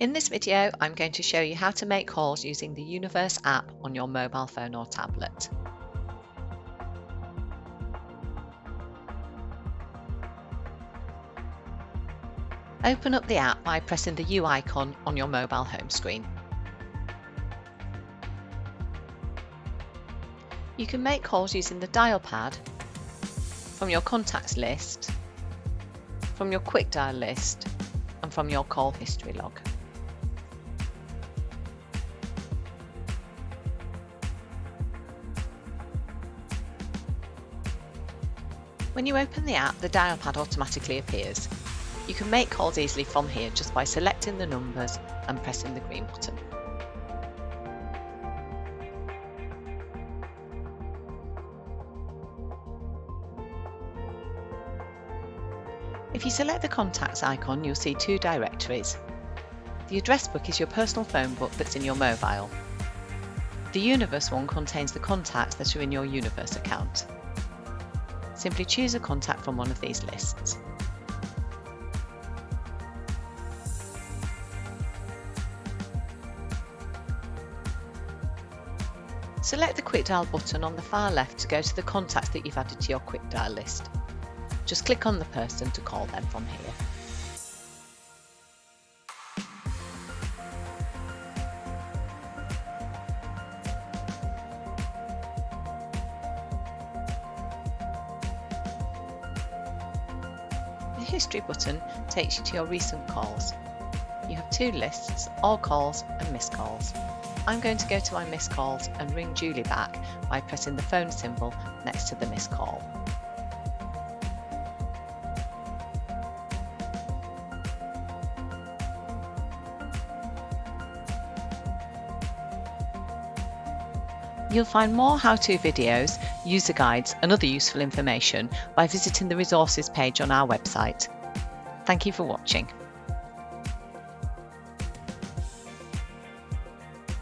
In this video, I'm going to show you how to make calls using the Universe app on your mobile phone or tablet. Open up the app by pressing the U icon on your mobile home screen. You can make calls using the dial pad, from your contacts list, from your quick dial list, and from your call history log. When you open the app, the dial pad automatically appears. You can make calls easily from here just by selecting the numbers and pressing the green button. If you select the contacts icon, you'll see two directories. The address book is your personal phone book that's in your mobile. The Universe one contains the contacts that are in your Universe account. Simply choose a contact from one of these lists. Select the quick dial button on the far left to go to the contacts that you've added to your quick dial list. Just click on the person to call them from here. The history button takes you to your recent calls. You have two lists, all calls and missed calls. I'm going to go to my missed calls and ring Julie back by pressing the phone symbol next to the missed call. You'll find more how-to videos, user guides and other useful information by visiting the resources page on our website. Thank you for watching.